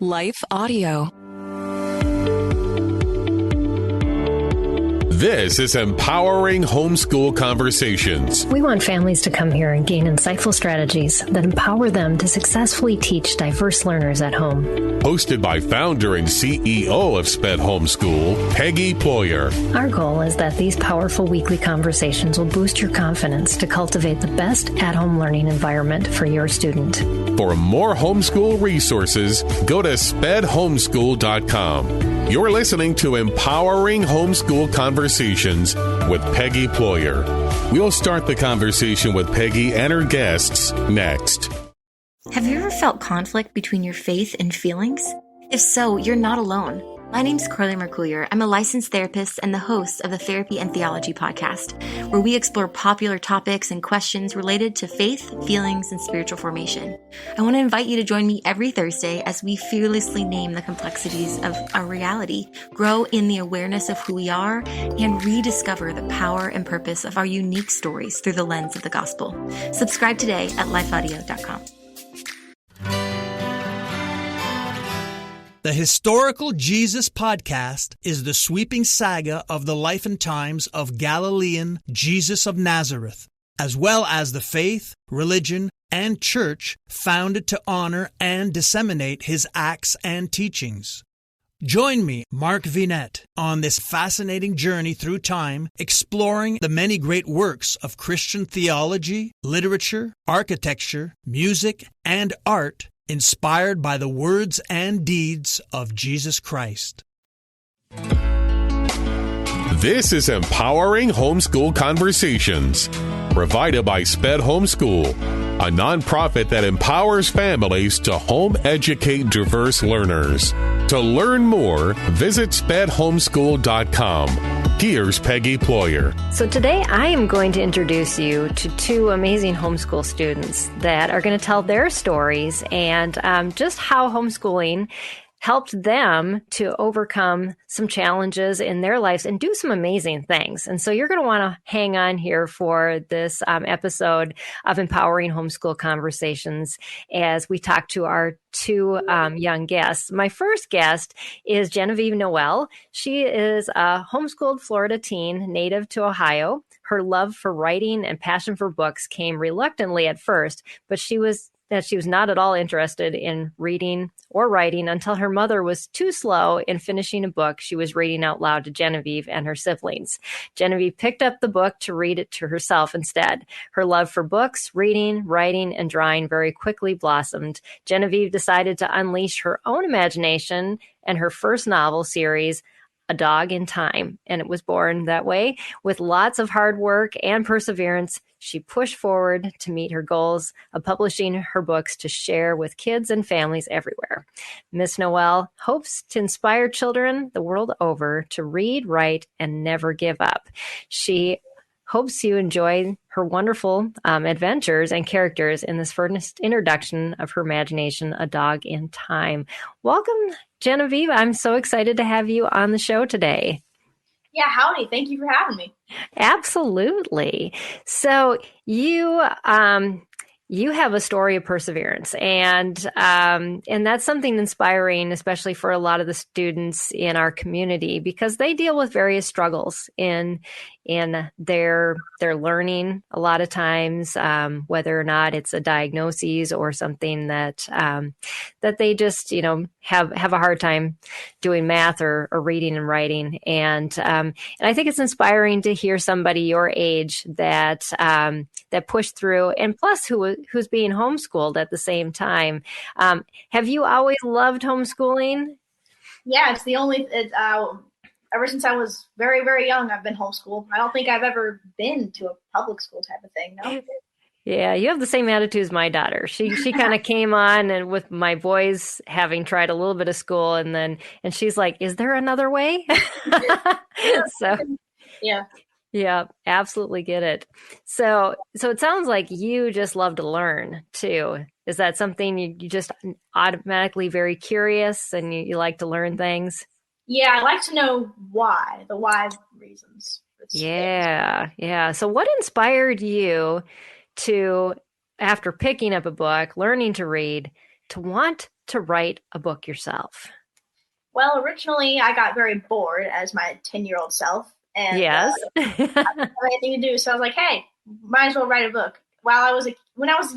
Life Audio. This is Empowering Homeschool Conversations. We want families to come here and gain insightful strategies that empower them to successfully teach diverse learners at home. Hosted by founder and CEO of SPED Homeschool, Peggy Ployer. Our goal is that these powerful weekly conversations will boost your confidence to cultivate the best at-home learning environment for your student. For more homeschool resources, go to spedhomeschool.com. You're listening to Empowering Homeschool Conversations with Peggy Ployer. We'll start the conversation with Peggy and her guests next. Have you ever felt conflict between your faith and feelings? If so, you're not alone. My name's Carly Mercoulier. I'm a licensed therapist and the host of the Therapy and Theology podcast, where we explore popular topics and questions related to faith, feelings, and spiritual formation. I want to invite you to join me every Thursday as we fearlessly name the complexities of our reality, grow in the awareness of who we are, and rediscover the power and purpose of our unique stories through the lens of the gospel. Subscribe today at lifeaudio.com. The Historical Jesus Podcast is the sweeping saga of the life and times of Galilean Jesus of Nazareth, as well as the faith, religion, and church founded to honor and disseminate his acts and teachings. Join me, Mark Vinette, on this fascinating journey through time, exploring the many great works of Christian theology, literature, architecture, music, and art inspired by the words and deeds of Jesus Christ. This is Empowering Homeschool Conversations, provided by SPED Homeschool, a nonprofit that empowers families to home educate diverse learners. To learn more, visit spedhomeschool.com. Here's Peggy Ployer. So today I am going to introduce you to two amazing homeschool students that are going to tell their stories and just how homeschooling helped them to overcome some challenges in their lives and do some amazing things. And so you're going to want to hang on here for this episode of Empowering Homeschool Conversations as we talk to our two young guests. My first guest is Genevieve Noel. She is a homeschooled Florida teen native to Ohio. Her love for writing and passion for books came reluctantly at first, but she was not at all interested in reading or writing until her mother was too slow in finishing a book she was reading out loud to Genevieve and her siblings. Genevieve picked up the book to read it to herself instead. Her love for books, reading, writing, and drawing very quickly blossomed. Genevieve decided to unleash her own imagination and her first novel series, A Dog in Time, and it was born that way. With lots of hard work and perseverance, she pushed forward to meet her goals of publishing her books to share with kids and families everywhere. Miss Noel hopes to inspire children the world over to read, write, and never give up. She hopes you enjoy her wonderful adventures and characters in this first introduction of her imagination, A Dog in Time. Welcome, Genevieve. I'm so excited to have you on the show today. Yeah, howdy. Thank you for having me. Absolutely. So you have a story of perseverance, and that's something inspiring, especially for a lot of the students in our community, because they deal with various struggles in their learning a lot of times, whether or not it's a diagnosis or something that they just have a hard time doing math or reading and writing, and I think it's inspiring to hear somebody your age that pushed through, and plus who's being homeschooled at the same time. Have you always loved homeschooling? Yeah, ever since I was very, very young, I've been homeschooled. I don't think I've ever been to a public school type of thing, no? Yeah, you have the same attitude as my daughter. She kind of came on, and with my boys having tried a little bit of school, and she's like, "Is there another way?" So, yeah, absolutely get it. So it sounds like you just love to learn too. Is that something you just automatically very curious and you like to learn things? Yeah, I like to know the why reasons. Yeah. So what inspired you to, after picking up a book, learning to read, to want to write a book yourself? Well, originally I got very bored as my 10-year-old self, and Yes. I didn't have anything to do. So I was like, hey, might as well write a book. When I was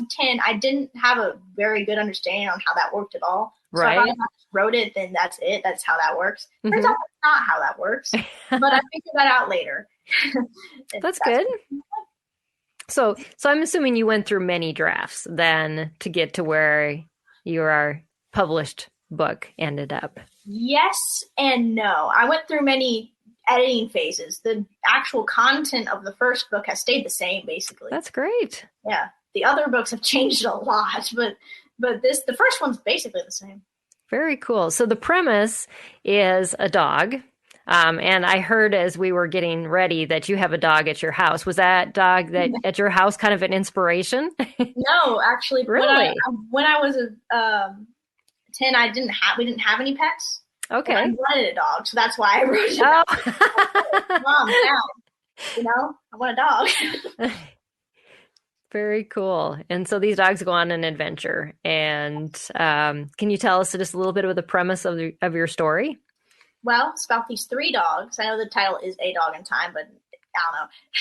10, I didn't have a very good understanding on how that worked at all. So I thought if I just wrote it, then that's it. That's how that works. Turns out that's not how that works. But I figured that out later. That's good. So I'm assuming you went through many drafts then to get to where your published book ended up. Yes and no. I went through many editing phases. The actual content of the first book has stayed the same, basically. That's great. Yeah. The other books have changed a lot, but the first one's basically the same. Very cool. So the premise is a dog. And I heard as we were getting ready that you have a dog at your house. Was that dog that at your house kind of an inspiration? No, actually, Really? When I was 10, we didn't have any pets. Okay. I wanted a dog, so that's why I wrote it down. Mom, Dad, I want a dog. Very cool. And so these dogs go on an adventure. And can you tell us just a little bit of the premise of your story? Well, it's about these 3 dogs. I know the title is A Dog in Time, but I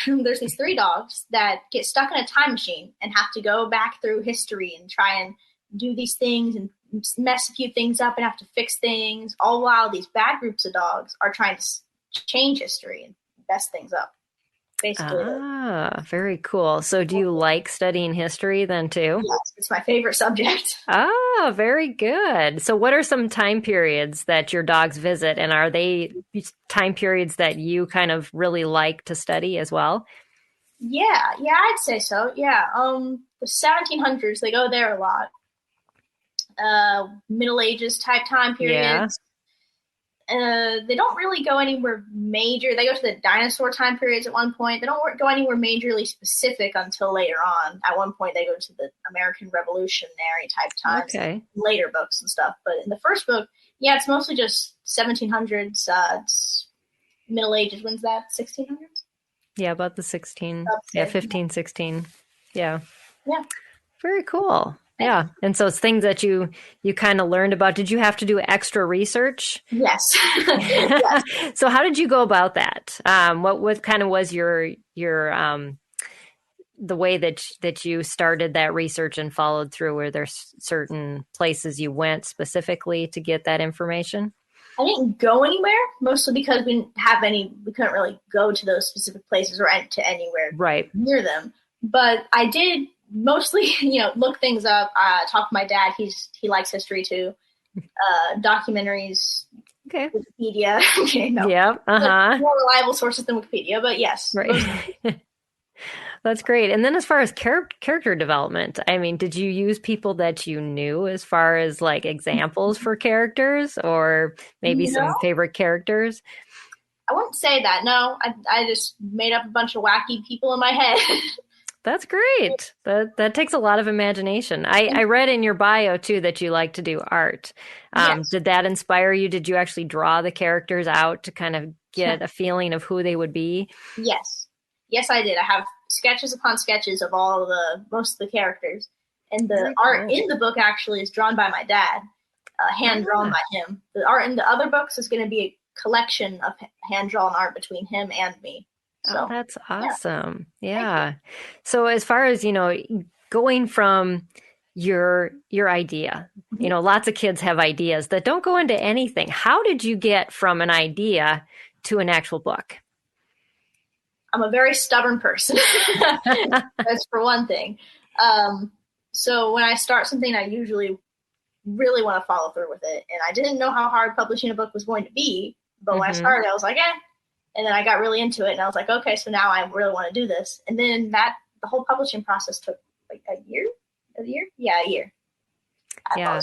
don't know. There's these 3 dogs that get stuck in a time machine and have to go back through history and try and do these things and mess a few things up and have to fix things, all while these bad groups of dogs are trying to change history and mess things up. Basically. Very cool. So do you like studying history then too? Yes, it's my favorite subject. Very good. So what are some time periods that your dogs visit, and are they time periods that you kind of really like to study as well? Yeah, I'd say so. Yeah. The 1700s, they go there a lot. Middle Ages type time periods. They don't really go anywhere major. They go to the dinosaur time periods at one point. They don't go anywhere majorly specific until later on. At one point, they go to the American Revolutionary type times. Okay. Later books and stuff. But in the first book, yeah, it's mostly just 1700s. It's Middle Ages. When's that? 1600s? Yeah, about the 15, 16. Yeah. Yeah. Very cool. Yeah. And so it's things that you kind of learned about. Did you have to do extra research? Yes. Yes. So how did you go about that? What kind of was your the way that you started that research and followed through? Were there certain places you went specifically to get that information? I didn't go anywhere, mostly because we couldn't really go to those specific places or to anywhere near them. But I did mostly, look things up, talk to my dad. He likes history too. Documentaries, okay. Wikipedia. Okay, no. Yeah. More reliable sources than Wikipedia, but yes. Right. That's great. And then as far as character development, I mean, did you use people that you knew as far as like examples for characters, or maybe some favorite characters? I wouldn't say that. No, I just made up a bunch of wacky people in my head. That's great. That takes a lot of imagination. I read in your bio too that you like to do art. Yes. Did that inspire you? Did you actually draw the characters out to kind of get a feeling of who they would be? Yes. Yes, I did. I have sketches upon sketches of most of the characters. And the art in the book actually is drawn by my dad, hand drawn by him. The art in the other books is going to be a collection of hand drawn art between him and me. So, that's awesome. Yeah. So as far as, going from your idea, lots of kids have ideas that don't go into anything. How did you get from an idea to an actual book? I'm a very stubborn person. That's for one thing. So when I start something, I usually really want to follow through with it. And I didn't know how hard publishing a book was going to be. But when I started, I was like, And then I got really into it, and I was like, okay, so now I really want to do this. And then the whole publishing process took like a year? Yeah, a year. It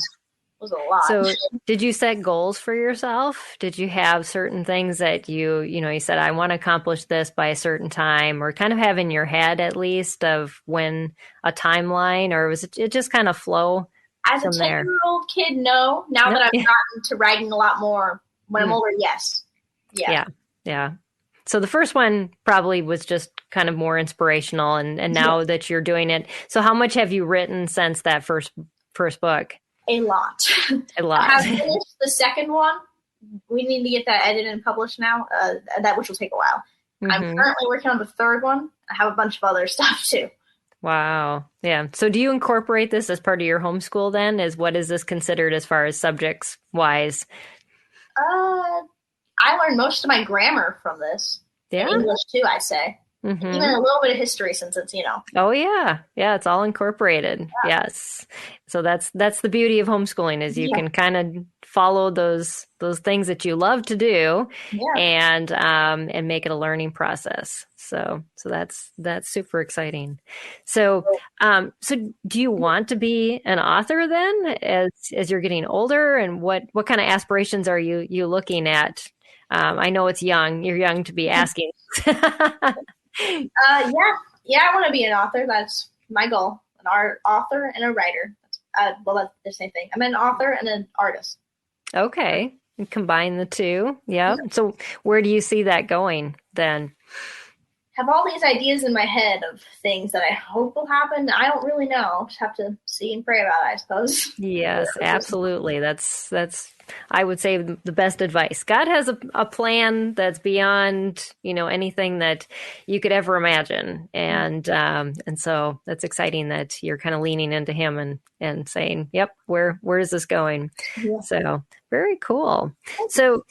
was a lot. So did you set goals for yourself? Did you have certain things that you said, I want to accomplish this by a certain time, or kind of have in your head at least of when a timeline, or was it just kind of flow As a 10-year-old kid, no. Now that I've gotten to writing a lot more when I'm older, yes. Yeah. So the first one probably was just kind of more inspirational, and now that you're doing it. So how much have you written since that first book? A lot. A lot. I have finished the second one. We need to get that edited and published now, which will take a while. Mm-hmm. I'm currently working on the third one. I have a bunch of other stuff too. Wow. Yeah. So do you incorporate this as part of your homeschool then? What is this considered as far as subjects wise? I learned most of my grammar from this. Yeah. And English too, I'd say. Mm-hmm. Even a little bit of history since it's, Oh yeah. Yeah. It's all incorporated. Yeah. Yes. So that's the beauty of homeschooling is you can kind of follow those things that you love to do and make it a learning process. So that's super exciting. So do you want to be an author then as you're getting older, and what kind of aspirations are you looking at? I know it's young. You're young to be asking. I want to be an author. That's my goal. An author and a writer. That's the same thing. I'm an author and an artist. Okay. And combine the two. Yeah. So where do you see that going then? Have all these ideas in my head of things that I hope will happen. I don't really know. Just have to see and pray about it, I suppose. Yes, absolutely. That's I would say the best advice. God has a plan that's beyond, anything that you could ever imagine. And so that's exciting that you're kind of leaning into him and saying, yep, where is this going? Yeah. So very cool. So,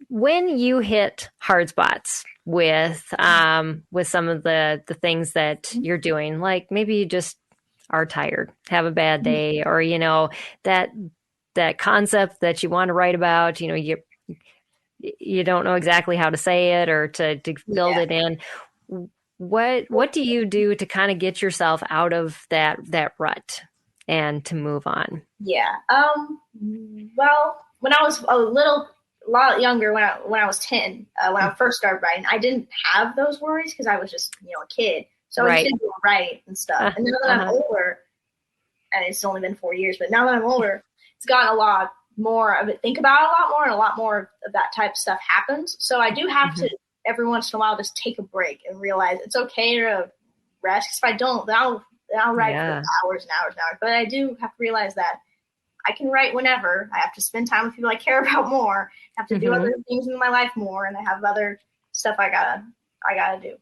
when you hit hard spots with some of the things that you're doing, like maybe you just are tired, have a bad day, or that concept that you want to write about, you don't know exactly how to say it or to build it in. What do you do to kind of get yourself out of that rut and to move on? Yeah. Well, when I was a lot younger, when I was 10, when I first started writing, I didn't have those worries because I was just, a kid. So I didn't write and stuff. And now that I'm older, and it's only been 4 years, but now that I'm older, it's gotten a lot more of it. Think about it a lot more, and a lot more of that type of stuff happens. So I do have to every once in a while just take a break and realize it's okay to rest. Because if I don't, then I'll write for hours and hours and hours. But I do have to realize that I can write whenever. I have to spend time with people I care about more. I have to do other things in my life more, and I have other stuff I gotta do.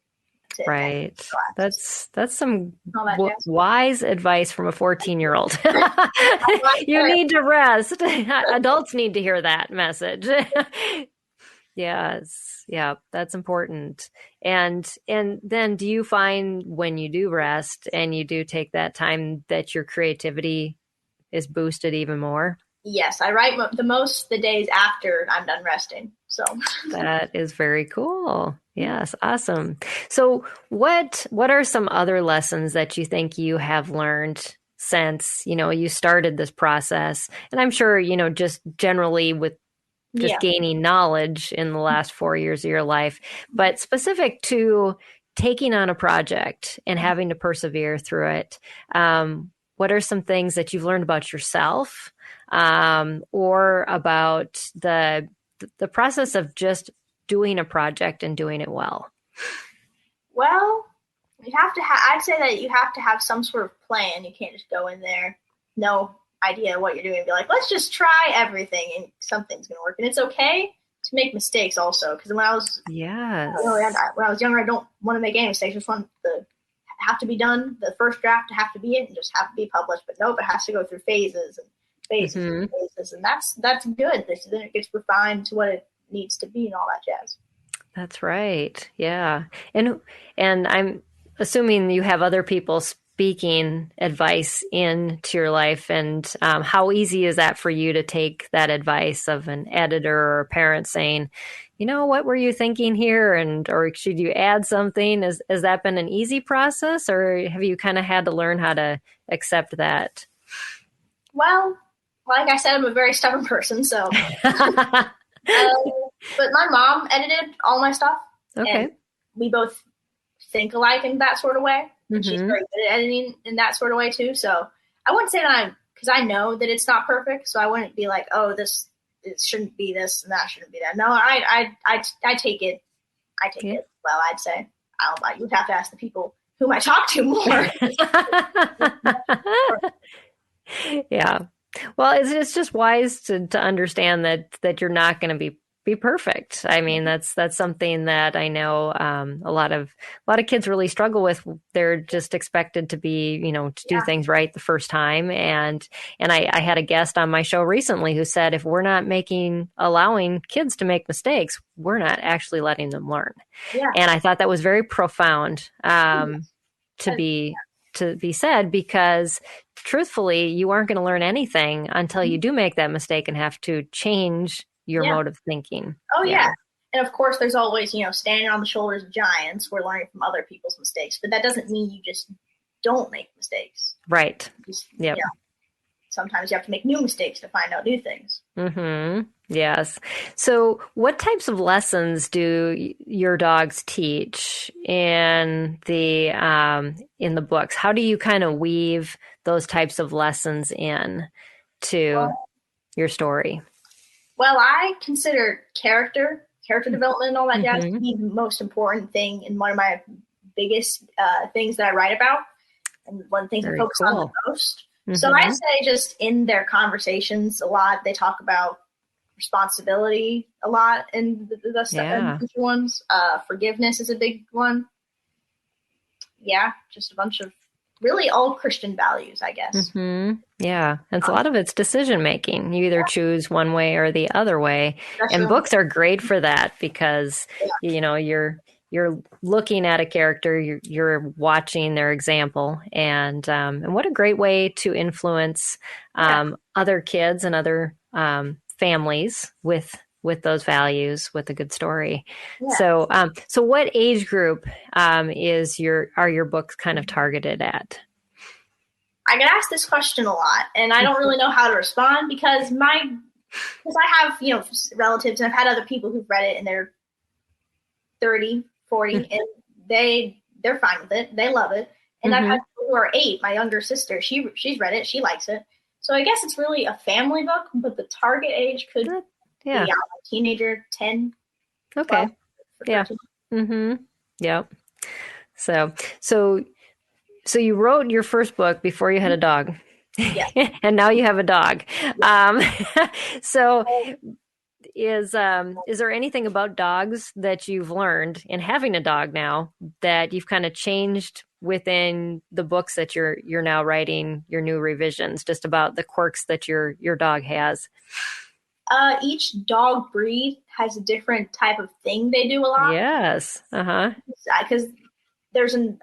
Right. That's some wise advice from a 14-year-old. You need to rest. Adults need to hear that message. Yes. Yeah, that's important. And then do you find when you do rest and you do take that time that your creativity is boosted even more? Yes, I write the days after I'm done resting. So that is very cool. Yes, awesome. So what are some other lessons that you think you have learned since, you started this process? And I'm sure, just generally with just gaining knowledge in the last 4 years of your life, but specific to taking on a project and having to persevere through it. What are some things that you've learned about yourself, or about the process of just doing a project and doing it well? Well, you have to I'd say that you have to have some sort of plan. You can't just go in there, no idea what you're doing, and be like, let's just try everything and something's going to work. And it's okay to make mistakes also. Because when I was when I was younger, I don't want to make any mistakes. I just want the have to be done, the first draft to have to be it and just have to be published. But nope, it has to go through phases and phases. And that's good. Then it gets refined to what it needs to be and all that jazz. That's right. Yeah. And I'm assuming you have other people speaking advice into your life. And how easy is that for you to take that advice of an editor or a parent saying, what were you thinking here? Or should you add something? Has that been an easy process, or have you kind of had to learn how to accept that? Well, like I said, I'm a very stubborn person, so. But my mom edited all my stuff. Okay. And we both think alike in that sort of way. And she's very good at editing in that sort of way too. So I wouldn't say that because I know that it's not perfect. So I wouldn't be like, oh, it shouldn't be this and that shouldn't be that. No, I take it. I take it. Well, I'd say you'd have to ask the people whom I talk to more. Yeah. Well, it's just wise to understand that you're not going to be perfect. I mean, that's something that I know a lot of kids really struggle with. They're just expected to be, to do things right the first time. And I had a guest on my show recently who said if we're not allowing kids to make mistakes, we're not actually letting them learn. Yeah. And I thought that was very profound to be said, because truthfully, you aren't going to learn anything until you do make that mistake and have to change your mode of thinking. Oh, yeah. And of course, there's always, standing on the shoulders of giants. We're learning from other people's mistakes, but that doesn't mean you just don't make mistakes. Right. Yeah. Sometimes you have to make new mistakes to find out new things. Mm-hmm. Yes. So what types of lessons do your dogs teach in the books? How do you kind of weave those types of lessons in to your story? Well, I consider character development and all that jazz to be the most important thing and one of my biggest things that I write about, and one of the things I focus on the most. So I say just in their conversations a lot, they talk about responsibility a lot in the stuff in the ones. Forgiveness is a big one. Yeah, just a bunch of really all Christian values, I guess. Yeah, and a lot of it's decision making. You either choose one way or the other way, and books are great for that because you're looking at a character, you're watching their example, and what a great way to influence other kids and other families with those values, with a good story. Yeah. So what age group are your books kind of targeted at? I get asked this question a lot, and I don't really know how to respond because I have relatives, and I've had other people who've read it, and they're 30, 40, and they're fine with it. They love it. And I've had people who are 8. My younger sister, she's read it. She likes it. So I guess it's really a family book, but the target age could be a teenager, 10. Okay. 12, yeah. Yep. So you wrote your first book before you had a dog. Yeah. And now you have a dog. So is there anything about dogs that you've learned in having a dog now that you've kind of changed within the books that you're now writing, your new revisions, just about the quirks that your dog has? Each dog breed has a different type of thing they do a lot. Yes. Because there's an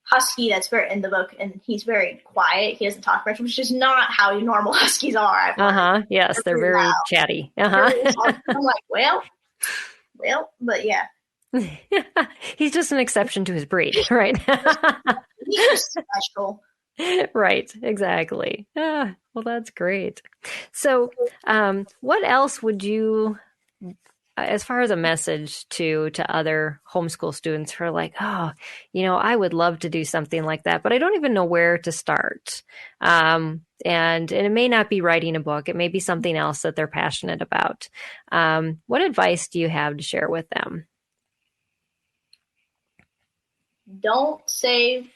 husky that's very in the book, and he's very quiet. He doesn't talk much, which is not how normal huskies are. Yes, they're very loud. Chatty. I'm like, well, but yeah. He's just an exception to his breed, right? He's just special. Right, exactly. Well, that's great. So, what else would you, as far as a message to other homeschool students who are like, I would love to do something like that, but I don't even know where to start. And it may not be writing a book. It may be something else that they're passionate about. What advice do you have to share with them? Don't say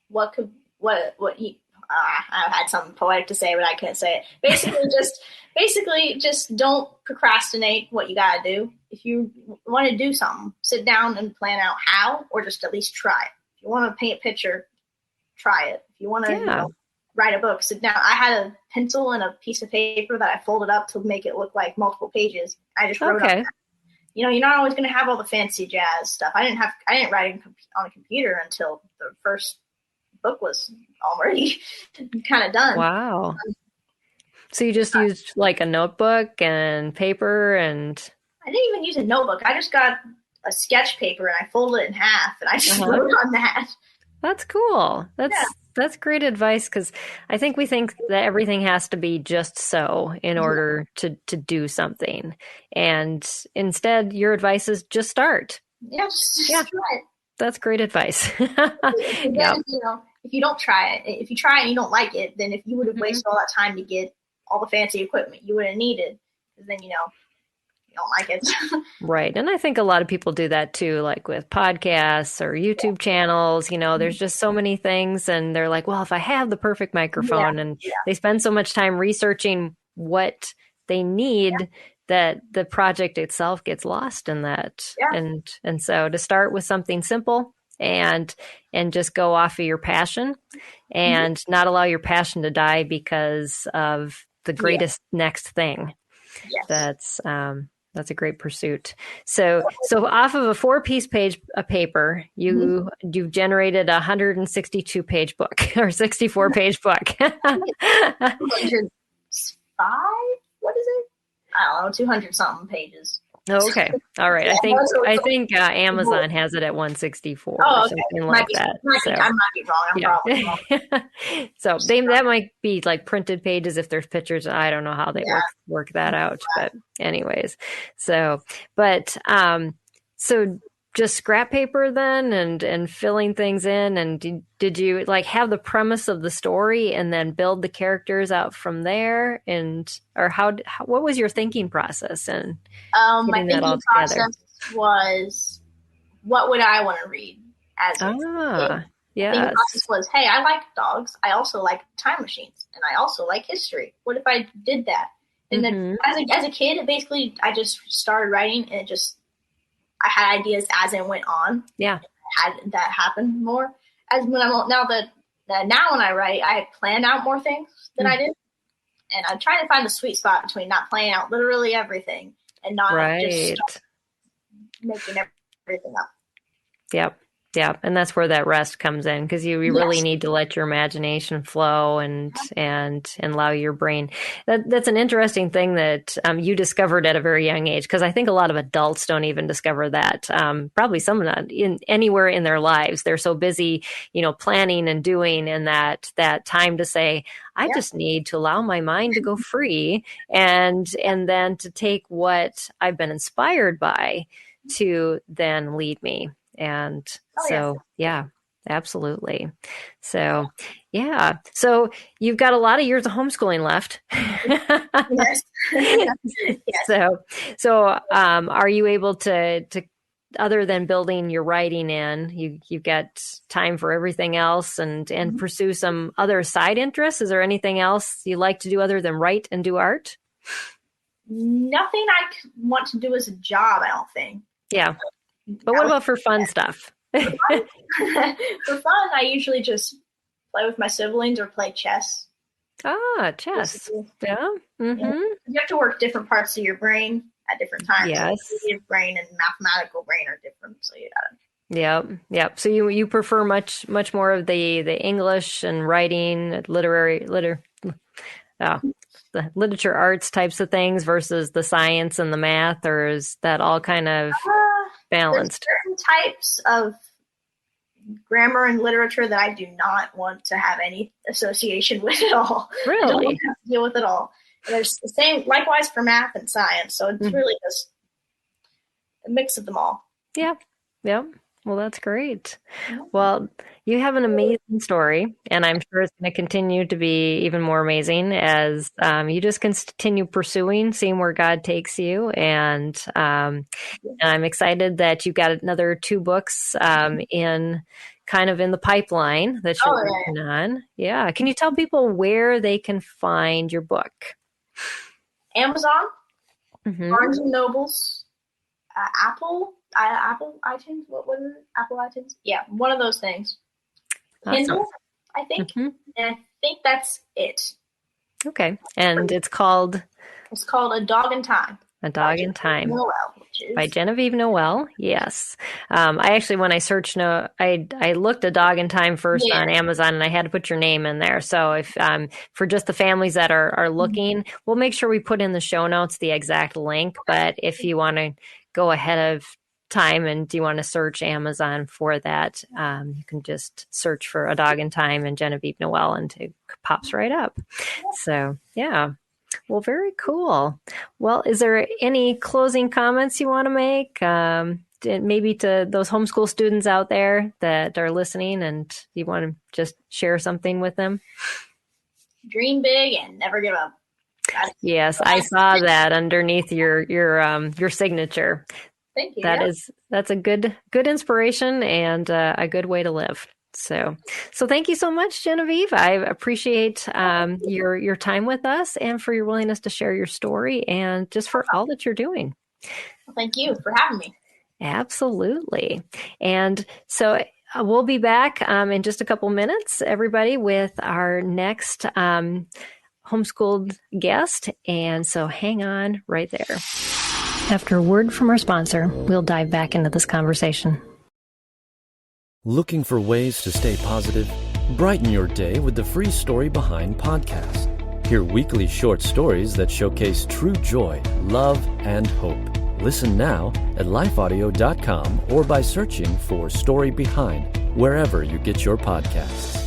what you. I had something poetic to say, but I couldn't say it. Basically, just don't procrastinate what you gotta do. If you want to do something, sit down and plan out how, or just at least try it. If you want to paint a picture, try it. If you want to write a book, sit down. I had a pencil and a piece of paper that I folded up to make it look like multiple pages. I just wrote up. You're not always going to have all the fancy jazz stuff. I didn't write on a computer until the first book was already kind of done. Wow. So you just used like a notebook and paper and... I didn't even use a notebook. I just got a sketch paper and I folded it in half and I just wrote on that. That's cool. That's great advice, because I think we think that everything has to be just so in order to do something. And instead, your advice is just start. Yeah, just try it. That's great advice. Then, if you don't try it, if you try it and you don't like it, then if you would have wasted all that time to get all the fancy equipment you would have needed, then, you don't like it. Right. And I think a lot of people do that too, like with podcasts or YouTube channels. There's just so many things. And they're like, well, if I have the perfect microphone, and they spend so much time researching what they need that the project itself gets lost in that. And so to start with something simple and just go off of your passion and not allow your passion to die because of the greatest next thing. Yes. That's a great pursuit. So off of a 4-piece page of paper, you've generated a 162-page book or 64-page book. 205? What is it? I don't know, 200 something pages. Okay. All right. I think Amazon has it at 164 or something like that. I might be wrong. I'm probably wrong. So that might be like printed pages if there's pictures. I don't know how they work that out. But anyways, so just scrap paper then and filling things in. And did you like have the premise of the story and then build the characters out from there? Or what was your thinking process? And my thinking process was, what would I want to read as a kid? Yes. The thinking process was, hey, I like dogs. I also like time machines, and I also like history. What if I did that? And then as a kid, basically, I just started writing, and I had ideas as it went on. Yeah. Had that happen more. When I write, I plan out more things than I did. And I'm trying to find the sweet spot between not planning out literally everything and not just making everything up. Yep. Yeah. And that's where that rest comes in, because you really need to let your imagination flow and allow your brain. That's an interesting thing that you discovered at a very young age, because I think a lot of adults don't even discover that. Probably some not anywhere in their lives. They're so busy, planning and doing, and that time to say, I just need to allow my mind to go free and then to take what I've been inspired by to then lead me. And absolutely. So, So you've got a lot of years of homeschooling left. Yes. Yes. So, are you able to, other than building your writing in, you've got time for everything else and pursue some other side interests? Is there anything else you like to do other than write and do art? Nothing I want to do as a job, I don't think. Yeah. But what about for fun stuff? For fun, I usually just play with my siblings or play chess. Chess. Yeah. Mm-hmm. You have to work different parts of your brain at different times. Yes. Creative brain and mathematical brain are different, so you gotta. Yep. So you prefer much more of the English and writing, the literature arts types of things versus the science and the math, or is that all kind of balanced? There's certain types of grammar and literature that I do not want to have any association with at all. Really? I don't want to have to deal with it all. And there's the same, likewise for math and science. So it's really just a mix of them all. Yeah. Well, that's great. Well, you have an amazing story, and I'm sure it's going to continue to be even more amazing as you just continue pursuing, seeing where God takes you. And I'm excited that you've got another 2 books in the pipeline that you're working on. Yeah. Can you tell people where they can find your book? Amazon, Barnes and Nobles, Apple iTunes. What was it? Apple iTunes? Yeah, one of those things. Kindle, I think. And I think that's it. Okay. And it's called? It's called A Dog in Time. A Dog in Time. Noel, by Genevieve Noel. Yes. I actually, when I searched, I looked A Dog in Time first on Amazon, and I had to put your name in there. So if for just the families that are looking, we'll make sure we put in the show notes the exact link. But if you want to go ahead of time and do you want to search Amazon for that, you can just search for A Dog in Time and Genevieve Noel, and it pops right up. So, yeah. Well, very cool. Well, is there any closing comments you want to make? Maybe to those homeschool students out there that are listening, and you want to just share something with them? Dream big and never give up. Yes, I saw that underneath your signature. Thank you. That's a good inspiration and a good way to live. So thank you so much, Genevieve. I appreciate your time with us and for your willingness to share your story and just for all that you're doing. Well, thank you for having me. Absolutely. And so we'll be back in just a couple minutes, everybody, with our next homeschooled guest. And so hang on right there. After a word from our sponsor, we'll dive back into this conversation. Looking for ways to stay positive? Brighten your day with the Free Story Behind podcast. Hear weekly short stories that showcase true joy, love, and hope. Listen now at lifeaudio.com or by searching for Story Behind wherever you get your podcasts.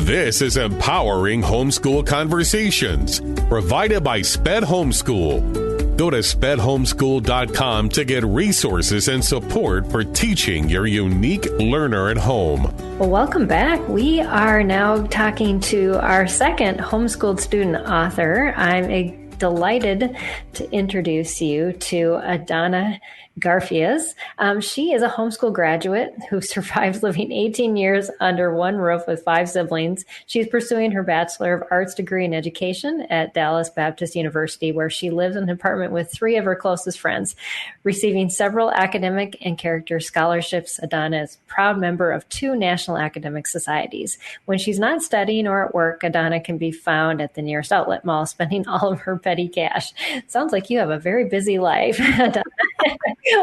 This is Empowering Homeschool Conversations, provided by Sped Homeschool. Go to spedhomeschool.com to get resources and support for teaching your unique learner at home. Well, welcome back. We are now talking to our second homeschooled student author. I'm delighted to introduce you to Adana Garfias. She is a homeschool graduate who survived living 18 years under one roof with 5 siblings. She's pursuing her Bachelor of Arts degree in education at Dallas Baptist University, where she lives in an apartment with 3 of her closest friends. Receiving several academic and character scholarships, Adana is a proud member of 2 national academic societies. When she's not studying or at work, Adana can be found at the nearest outlet mall, spending all of her petty cash. Sounds like you have a very busy life.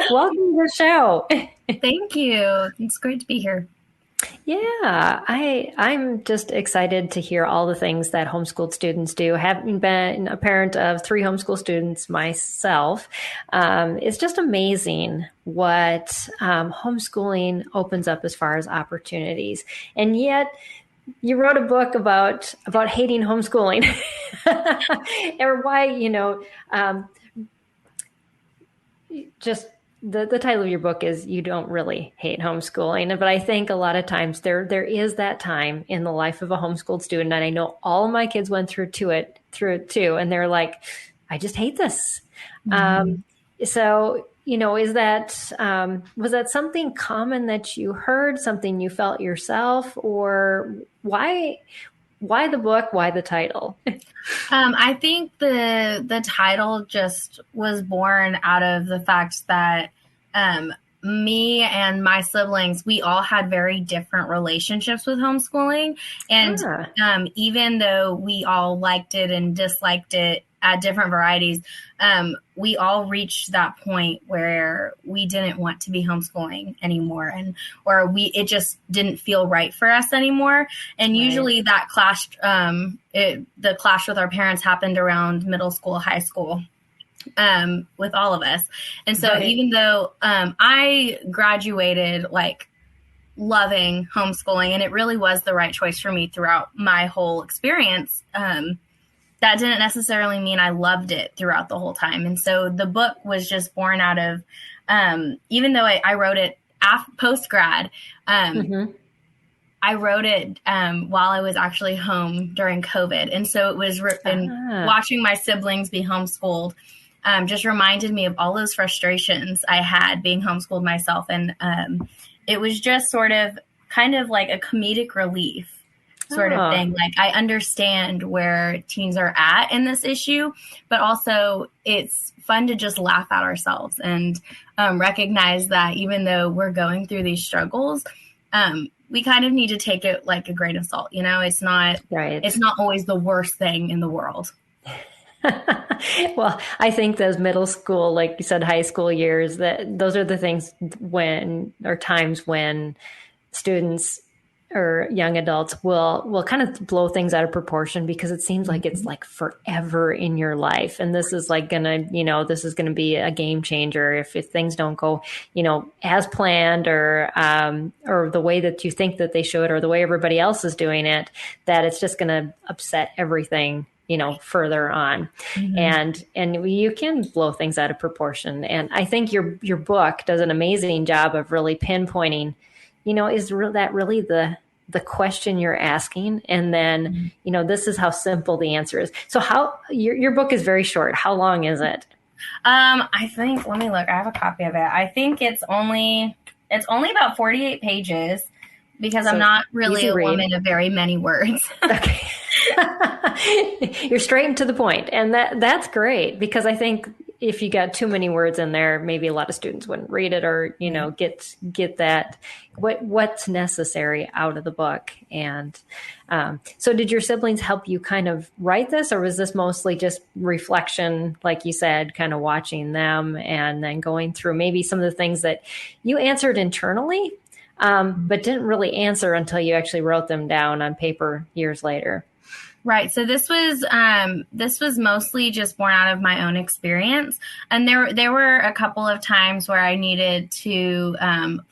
Welcome to the show. Thank you. It's great to be here. Yeah, I'm just excited to hear all the things that homeschooled students do. Having been a parent of 3 homeschool students myself, it's just amazing what homeschooling opens up as far as opportunities. And yet, you wrote a book about hating homeschooling, or why, just the title of your book is You Don't Really Hate Homeschooling. But I think a lot of times there is that time in the life of a homeschooled student. And I know all of my kids went through it too. And they're like, I just hate this. Mm-hmm. So, is that, was that something common that you heard, something you felt yourself, or why the book? Why the title? I think the title just was born out of the fact that me and my siblings, we all had very different relationships with homeschooling. And even though we all liked it and disliked it at different varieties, we all reached that point where we didn't want to be homeschooling anymore, it just didn't feel right for us anymore. And usually that clashed, the clash with our parents happened around middle school, high school, with all of us. And so even though I graduated like loving homeschooling, and it really was the right choice for me throughout my whole experience, that didn't necessarily mean I loved it throughout the whole time. And so the book was just born out of, even though I wrote it post-grad, I wrote it while I was actually home during COVID. And so it was watching my siblings be homeschooled just reminded me of all those frustrations I had being homeschooled myself. And it was just sort of kind of like a comedic relief sort of thing. Like, I understand where teens are at in this issue, but also it's fun to just laugh at ourselves and recognize that even though we're going through these struggles, we kind of need to take it like a grain of salt. It's not always the worst thing in the world. Well, I think those middle school, like you said, high school years, that those are the times when students or young adults will kind of blow things out of proportion, because it seems like it's like forever in your life. And this is like this is gonna be a game changer if things don't go, as planned, or the way that you think that they should, or the way everybody else is doing it, that it's just gonna upset everything, further on. And you can blow things out of proportion. And I think your book does an amazing job of really pinpointing, is that really the question you're asking, and then, this is how simple the answer is. So your book is very short. How long is it? I think, let me look. I have a copy of it. I think it's only about 48 pages, because I'm not really a woman of very many words. Okay. You're straight and to the point. And that's great, because I think if you got too many words in there, maybe a lot of students wouldn't read it, or, get that what's necessary out of the book. And so did your siblings help you kind of write this, or was this mostly just reflection, like you said, kind of watching them and then going through maybe some of the things that you answered internally, but didn't really answer until you actually wrote them down on paper years later? Right. So this was mostly just born out of my own experience. And there were a couple of times where I needed to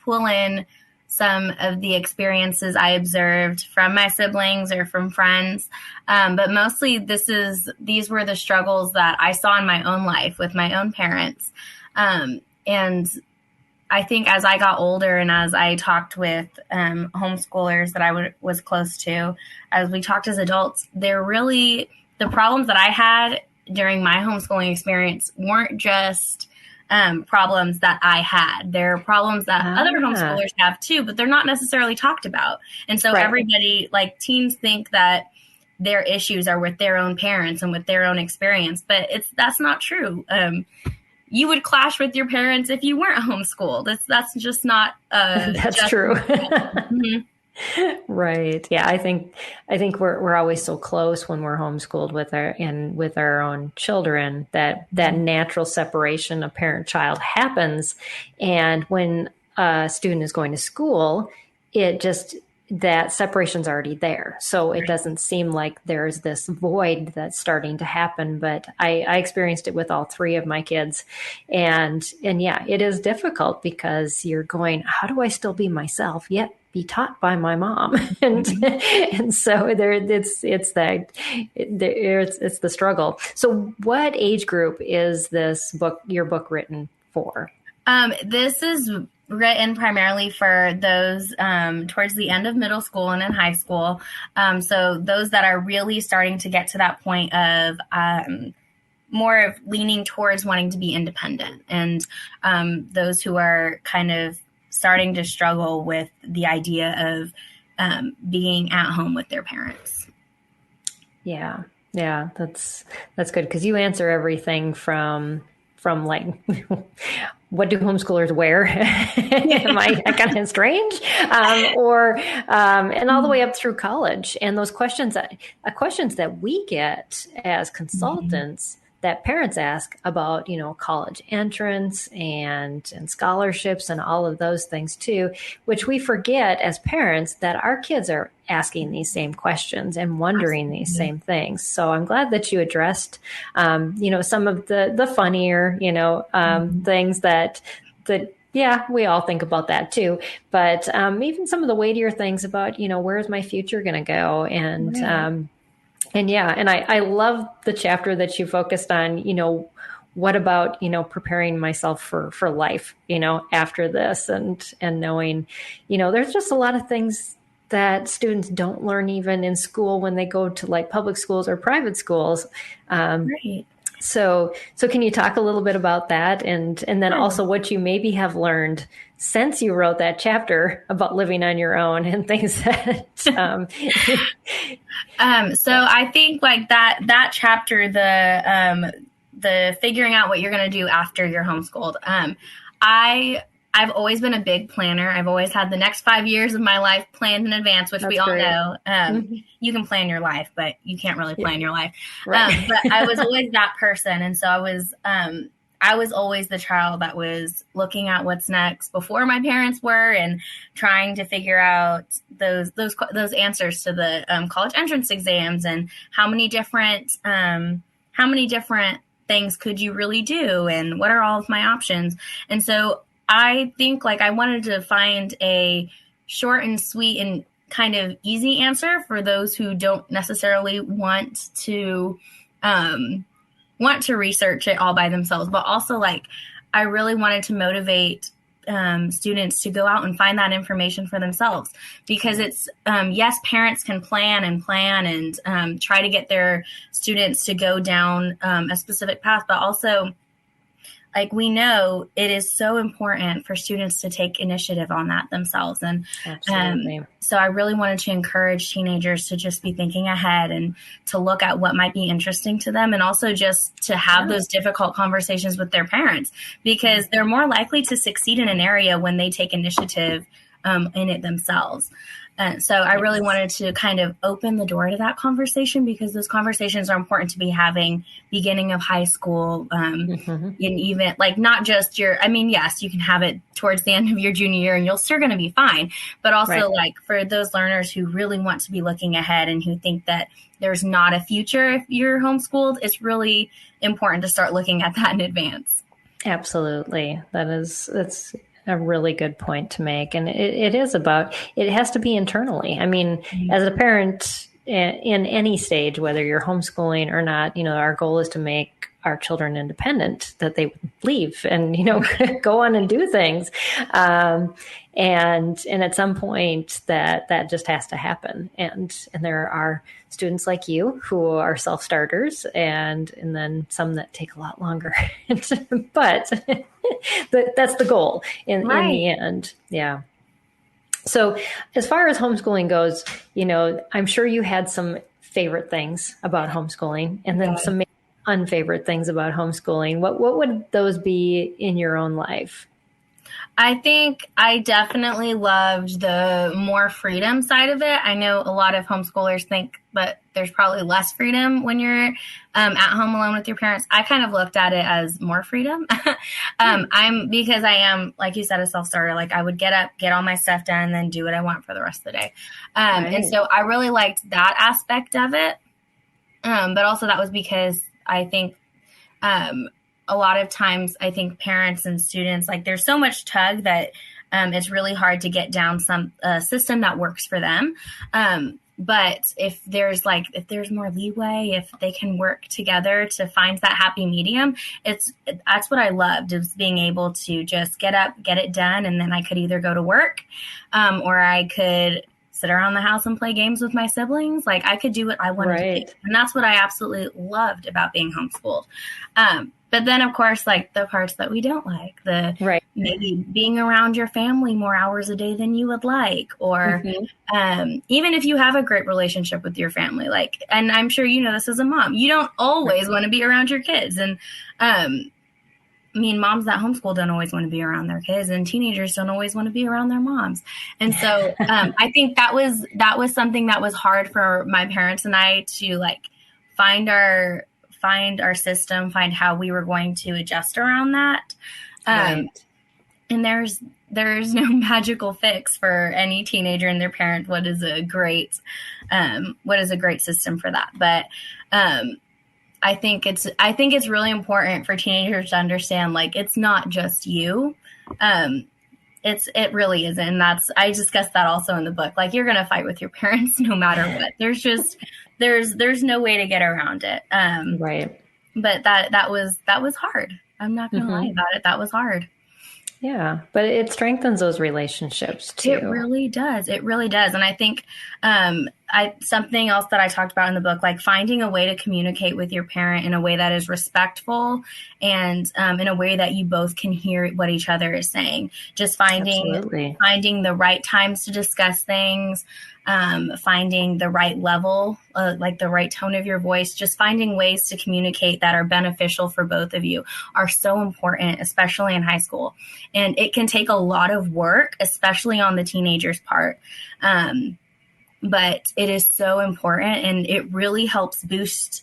pull in some of the experiences I observed from my siblings or from friends. But mostly these were the struggles that I saw in my own life with my own parents. And I think as I got older and as I talked with homeschoolers that I was close to, as we talked as adults, the problems that I had during my homeschooling experience weren't just problems that I had. They're problems that other homeschoolers have too, but they're not necessarily talked about. And so everybody, like teens, think that their issues are with their own parents and with their own experience, but that's not true. You would clash with your parents if you weren't homeschooled. That's just not. That's true. Mm-hmm. Right. Yeah. I think we're always so close when we're homeschooled with our own children that natural separation of parent-child happens. And when a student is going to school, that separation's already there. So it doesn't seem like there's this void that's starting to happen. But I experienced it with all three of my kids. And yeah, it is difficult, because you're going, how do I still be myself yet be taught by my mom? And so it's the struggle. So what age group is your book written for? This is written primarily for those towards the end of middle school and in high school. So those that are really starting to get to that point of more of leaning towards wanting to be independent, and those who are kind of starting to struggle with the idea of being at home with their parents. Yeah, that's good, because you answer everything from like, what do homeschoolers wear? Am I kind of strange? And all the way up through college. And those questions that we get as consultants that parents ask about, college entrance and scholarships and all of those things too, which we forget as parents that our kids are asking these same questions and wondering these same things. So I'm glad that you addressed, some of the funnier, things that yeah, we all think about that too. But even some of the weightier things about, where's my future going to go? And I love the chapter that you focused on, what about, preparing myself for life, after this, and knowing, there's just a lot of things that students don't learn even in school when they go to like public schools or private schools. Right. So can you talk a little bit about that, and then also what you maybe have learned since you wrote that chapter about living on your own and things that. So I think like that chapter, the figuring out what you're going to do after you're homeschooled. I've always been a big planner. I've always had the next 5 years of my life planned in advance, which we all know. You can plan your life, but you can't really plan your life. Right. But I was always that person. And so I was always the child that was looking at what's next before my parents were, and trying to figure out those answers to the college entrance exams, and how many different things could you really do, and what are all of my options. And so I think like I wanted to find a short and sweet and kind of easy answer for those who don't necessarily want to research it all by themselves, but also like I really wanted to motivate students to go out and find that information for themselves, because it's, yes, parents can plan and try to get their students to go down a specific path, but also, like, we know it is so important for students to take initiative on that themselves. And so I really wanted to encourage teenagers to just be thinking ahead and to look at what might be interesting to them, and also just to have those difficult conversations with their parents, because they're more likely to succeed in an area when they take initiative in it themselves. So I really wanted to kind of open the door to that conversation, because those conversations are important to be having beginning of high school, and even like not just yes, you can have it towards the end of your junior year and you're still going to be fine. But also like for those learners who really want to be looking ahead and who think that there's not a future if you're homeschooled, it's really important to start looking at that in advance. Absolutely. That's a really good point to make. And it is about, it has to be internally. I mean, as a parent in any stage, whether you're homeschooling or not, our goal is to make our children independent, that they leave and, go on and do things. And at some point that just has to happen. And there are students like you who are self-starters and then some that take a lot longer, but that's the goal in the end. Yeah. So as far as homeschooling goes, I'm sure you had some favorite things about homeschooling and then some unfavorite things about homeschooling. What would those be in your own life? I think I definitely loved the more freedom side of it. I know a lot of homeschoolers think that there's probably less freedom when you're at home alone with your parents. I kind of looked at it as more freedom. Because I am, like you said, a self-starter. Like I would get up, get all my stuff done, and then do what I want for the rest of the day. And so I really liked that aspect of it. But also that was because I think a lot of times I think parents and students, like there's so much tug that it's really hard to get down some system that works for them. But if there's more leeway, if they can work together to find that happy medium, that's what I loved, is being able to just get up, get it done. And then I could either go to work or I could sit around the house and play games with my siblings. Like I could do what I wanted to do. And that's what I absolutely loved about being homeschooled. But then, of course, like the parts that we don't like, maybe being around your family more hours a day than you would like, or even if you have a great relationship with your family, and I'm sure this as a mom, you don't always want to be around your kids. And moms that homeschool don't always want to be around their kids, and teenagers don't always want to be around their moms. And so I think that was something that was hard for my parents and I to find our system, find how we were going to adjust around that. And there's no magical fix for any teenager and their parent. What is a great system for that? But I think it's really important for teenagers to understand, it's not just you. It really isn't. And I discussed that also in the book. You're going to fight with your parents no matter what. There's no way to get around it. But that was hard. I'm not going to lie about it. That was hard. Yeah, but it strengthens those relationships too. It really does. It really does. And I think something else that I talked about in the book, finding a way to communicate with your parent in a way that is respectful and in a way that you both can hear what each other is saying. Just finding the right times to discuss things, finding the right level, the right tone of your voice, just finding ways to communicate that are beneficial for both of you are so important, especially in high school. And it can take a lot of work, especially on the teenager's part. But it is so important, and it really helps boost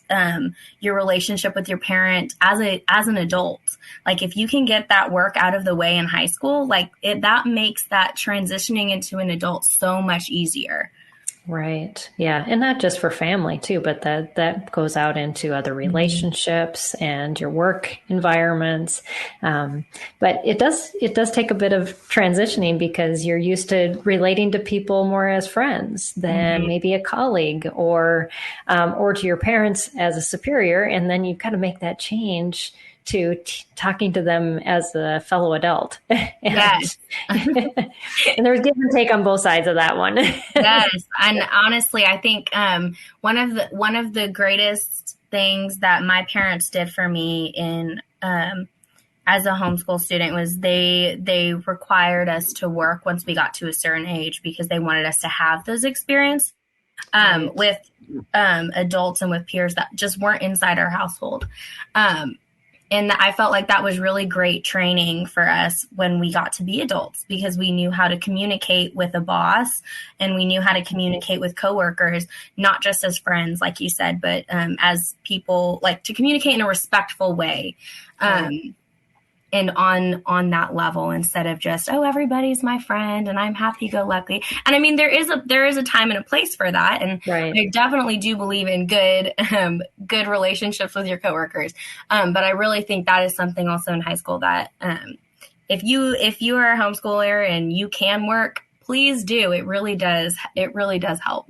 your relationship with your parent as an adult. If you can get that work out of the way in high school, that makes that transitioning into an adult so much easier. Right. Yeah. And not just for family too, but that goes out into other relationships and your work environments. But it does take a bit of transitioning, because you're used to relating to people more as friends than maybe a colleague or to your parents as a superior. And then you've got to make that change talking to them as a fellow adult. Yes. And there's give and take on both sides of that one. Yes. And honestly, I think one of the greatest things that my parents did for me in as a homeschool student was they required us to work once we got to a certain age because they wanted us to have those experiences with adults and with peers that just weren't inside our household. And I felt like that was really great training for us when we got to be adults because we knew how to communicate with a boss and we knew how to communicate with coworkers, not just as friends, like you said, but as people, like to communicate in a respectful way. And on that level instead of just, oh, everybody's my friend and I'm happy-go-lucky. And I mean, there is a time and a place for that. And I definitely do believe in good relationships with your coworkers. But I really think that is something also in high school that if you are a homeschooler and you can work, please do. It really does help.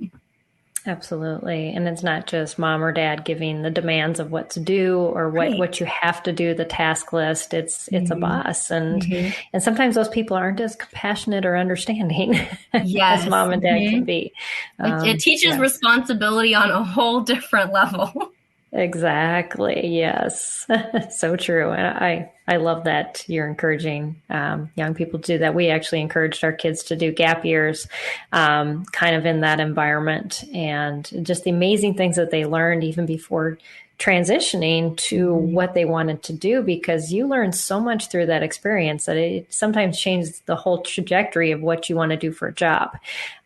Absolutely. And it's not just mom or dad giving the demands of what to do or what you have to do, the task list. It's a boss. And sometimes those people aren't as compassionate or understanding as mom and dad can be. It teaches responsibility on a whole different level. Exactly. Yes. So true. And I love that you're encouraging young people to do that. We actually encouraged our kids to do gap years kind of in that environment and just the amazing things that they learned even before transitioning to what they wanted to do, because you learn so much through that experience that it sometimes changes the whole trajectory of what you want to do for a job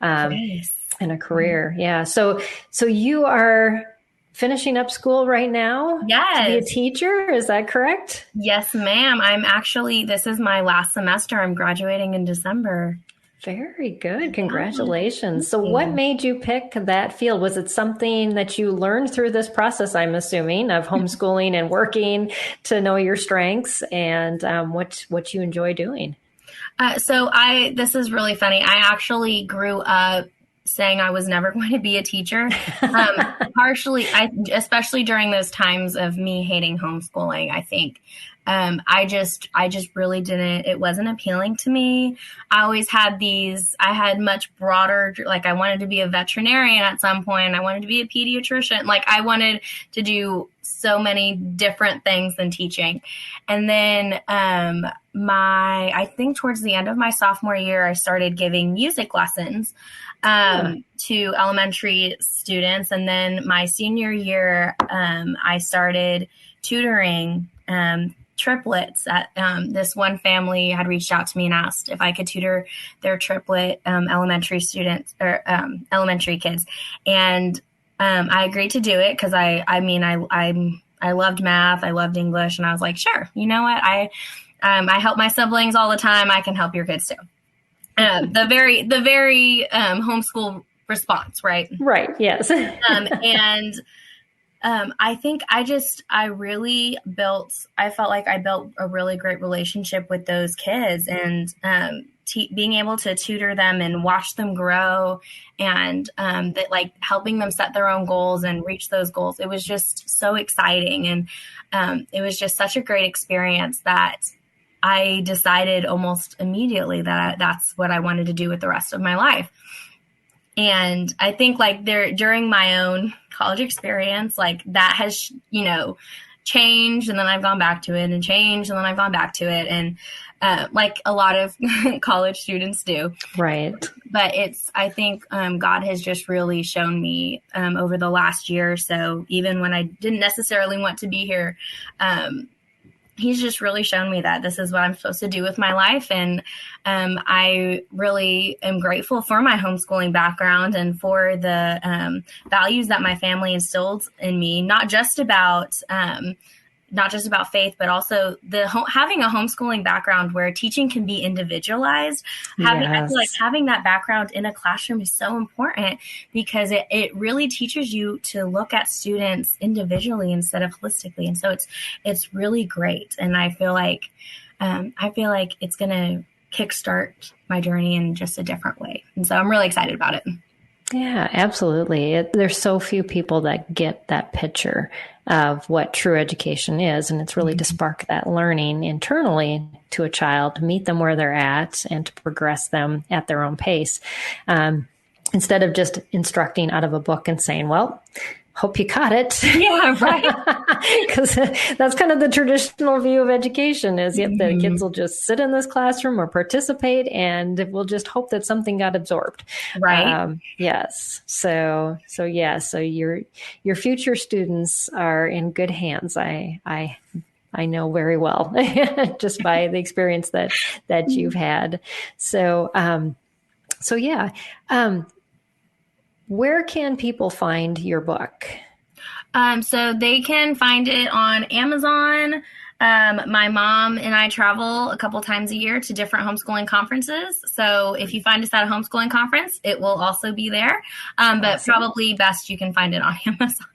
and a career. Yeah. So you are finishing up school right now? Yes. To be a teacher, is that correct? Yes, ma'am. This is my last semester. I'm graduating in December. Very good. Congratulations. So what made you pick that field? Was it something that you learned through this process, I'm assuming, of homeschooling and working to know your strengths and what you enjoy doing? This is really funny. I actually grew up saying I was never going to be a teacher. Partially, especially during those times of me hating homeschooling, I think. I just really didn't, it wasn't appealing to me. I had much broader, like I wanted to be a veterinarian at some point. I wanted to be a pediatrician. Like I wanted to do so many different things than teaching. And then, I think towards the end of my sophomore year, I started giving music lessons to elementary students. And then my senior year, I started tutoring triplets at this one family had reached out to me and asked if I could tutor their triplet elementary students or elementary kids. And I agreed to do it because I loved math. I loved English. And I was like, sure, you know what? I help my siblings all the time. I can help your kids too. The very homeschool response, right? Right. Yes. I think I felt like I built a really great relationship with those kids and being able to tutor them and watch them grow and that like helping them set their own goals and reach those goals. It was just so exciting. And it was just such a great experience that I decided almost immediately that that's what I wanted to do with the rest of my life. And I think like during my own college experience, like that has, changed and then I've gone back to it and changed and then I've gone back to it. And like a lot of college students do. Right. But I think God has just really shown me over the last year or so, even when I didn't necessarily want to be here, He's just really shown me that this is what I'm supposed to do with my life. And I really am grateful for my homeschooling background and for the values that my family instilled in me, not just about faith, but also having a homeschooling background where teaching can be individualized. I feel like having that background in a classroom is so important because it really teaches you to look at students individually instead of holistically. And so it's really great. And I feel like it's going to kickstart my journey in just a different way. And so I'm really excited about it. Yeah, absolutely. There's so few people that get that picture of what true education is. And it's really to spark that learning internally to a child, to meet them where they're at and to progress them at their own pace. Instead of just instructing out of a book and saying, well, hope you caught it. Yeah, right. Because that's kind of the traditional view of education is the kids will just sit in this classroom or participate and we'll just hope that something got absorbed. Right. Yes. So your future students are in good hands. I know very well just by the experience that you've had. So yeah. Where can people find your book? So they can find it on Amazon. My mom and I travel a couple times a year to different homeschooling conferences. So if you find us at a homeschooling conference, it will also be there. But probably best you can find it on Amazon.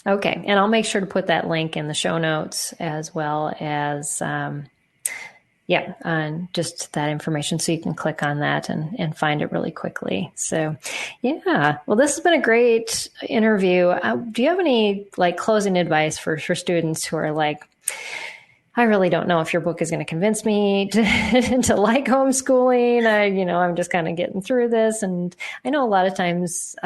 Okay. And I'll make sure to put that link in the show notes as well as, just that information so you can click on that and find it really quickly. So, yeah. Well, this has been a great interview. Do you have any closing advice for students who are like, I really don't know if your book is going to convince me to like homeschooling. I'm just kind of getting through this. And I know a lot of times,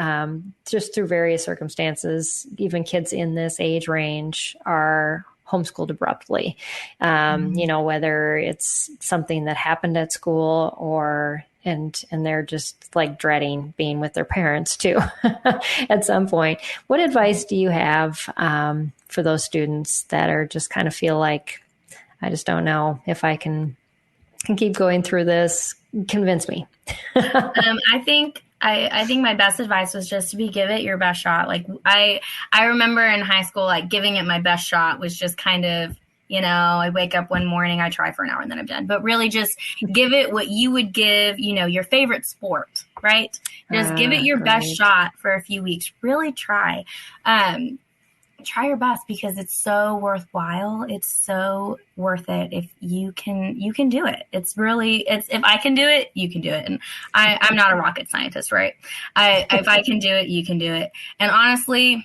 just through various circumstances, even kids in this age range are homeschooled abruptly, whether it's something that happened at school and they're just dreading being with their parents too at some point. What advice do you have for those students that are just kind of feel like, I just don't know if I can keep going through this? Convince me. I think my best advice was just to give it your best shot. I remember in high school, giving it my best shot was just kind of, I wake up one morning, I try for an hour and then I'm done, but really just give it what you would give, your favorite sport, right? Just give it your best shot for a few weeks, really try your best because it's so worthwhile. It's so worth it. If you can do it. It's if I can do it, you can do it. And I'm not a rocket scientist, right? If I can do it, you can do it. And honestly,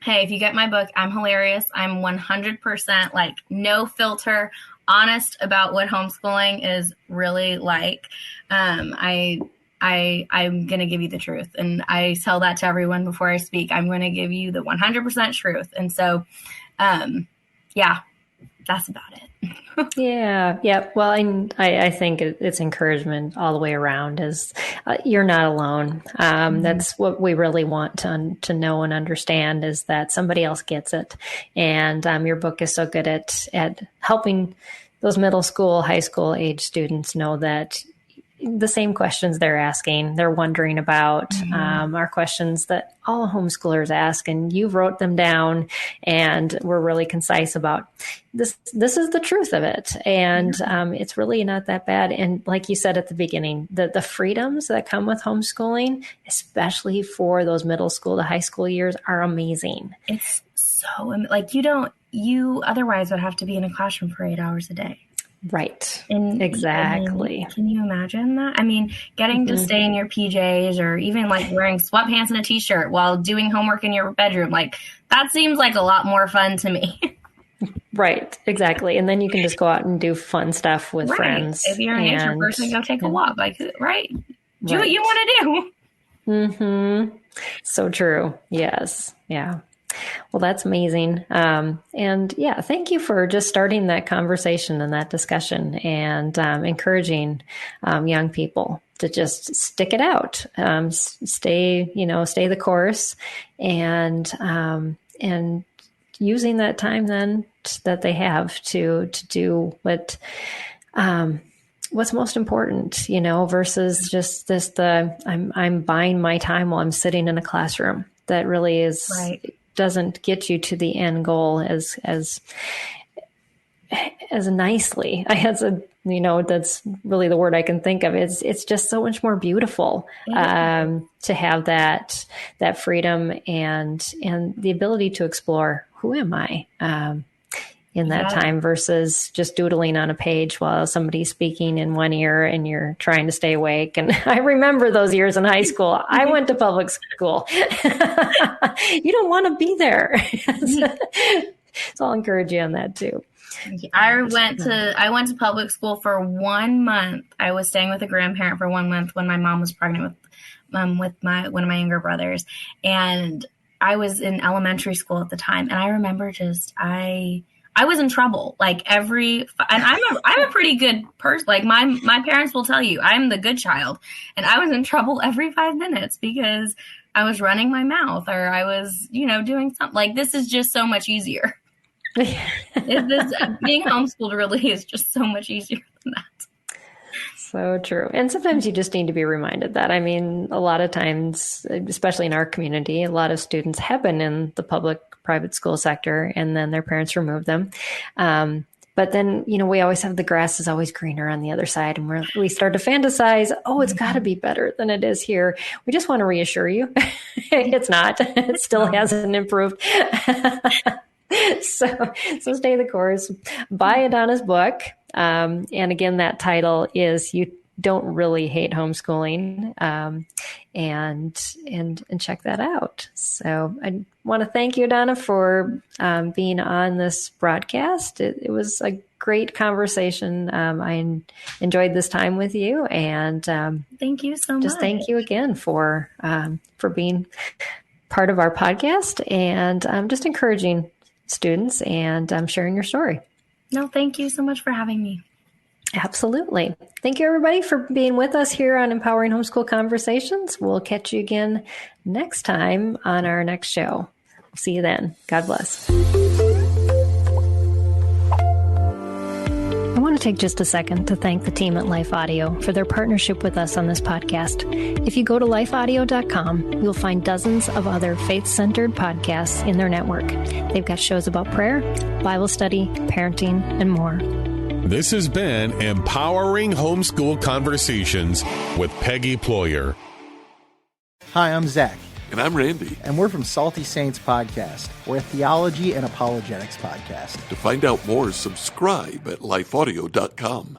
hey, if you get my book, I'm hilarious. I'm 100% no filter, honest about what homeschooling is really like. I'm going to give you the truth. And I tell that to everyone before I speak. I'm going to give you the 100% truth. And so, that's about it. Yeah. Yeah. Well, I think it's encouragement all the way around is you're not alone. That's what we really want to know and understand is that somebody else gets it. And your book is so good at helping those middle school, high school age students know that the same questions they're asking, they're wondering about, are questions that all homeschoolers ask, and you wrote them down and we're really concise about this. This is the truth of it. And it's really not that bad. And like you said at the beginning, the freedoms that come with homeschooling, especially for those middle school to high school years, are amazing. It's so you otherwise would have to be in a classroom for 8 hours a day. Right. Exactly. Can you imagine that? Getting to stay in your PJs or even wearing sweatpants and a t-shirt while doing homework in your bedroom. That seems like a lot more fun to me. Right. Exactly. And then you can just go out and do fun stuff with friends. If you're a nature person, go take a walk. Right. Do what you want to do. Mm-hmm. So true. Yes. Yeah. Well, that's amazing. And thank you for just starting that conversation and that discussion and encouraging young people to just stick it out, stay the course and using that time then that they have to do what's most important, versus just I'm buying my time while I'm sitting in a classroom. That really is right. Doesn't get you to the end goal as nicely. That's really the word I can think of. It's just so much more beautiful to have that freedom and the ability to explore who am I in that time versus just doodling on a page while somebody's speaking in one ear and you're trying to stay awake. And I remember those years in high school. I went to public school. You don't want to be there. So I'll encourage you on that too. I went to public school for 1 month. I was staying with a grandparent for 1 month when my mom was pregnant with one of my younger brothers, and I was in elementary school at the time. And I remember I was in trouble. Like and I'm a pretty good person. Like my parents will tell you, I'm the good child, and I was in trouble every 5 minutes because I was running my mouth or I was, doing something. Like, this is just so much easier. Being homeschooled really is just so much easier than that. So true. And sometimes you just need to be reminded that. I mean, a lot of times, especially in our community, a lot of students have been in the public-private school sector, and then their parents remove them. But then, we always have the grass is always greener on the other side, and we start to fantasize, it's got to be better than it is here. We just want to reassure you. It's not. It still hasn't improved. So stay the course. Buy Adonna's book. And again, that title is You Don't Really Hate Homeschooling. And check that out. So I want to thank you, Adonna, for being on this broadcast. It was a great conversation. I enjoyed this time with you, and thank you so much. Just thank you again for being part of our podcast, and just encouraging students and sharing your story. No, thank you so much for having me. Absolutely. Thank you, everybody, for being with us here on Empowering Homeschool Conversations. We'll catch you again next time on our next show. See you then. God bless. I want to take just a second to thank the team at Life Audio for their partnership with us on this podcast. If you go to lifeaudio.com, you'll find dozens of other faith-centered podcasts in their network. They've got shows about prayer, Bible study, parenting, and more. This has been Empowering Homeschool Conversations with Peggy Ployer. Hi, I'm Zach. And I'm Randy. And we're from Salty Saints Podcast. We're a theology and apologetics podcast. To find out more, subscribe at lifeaudio.com.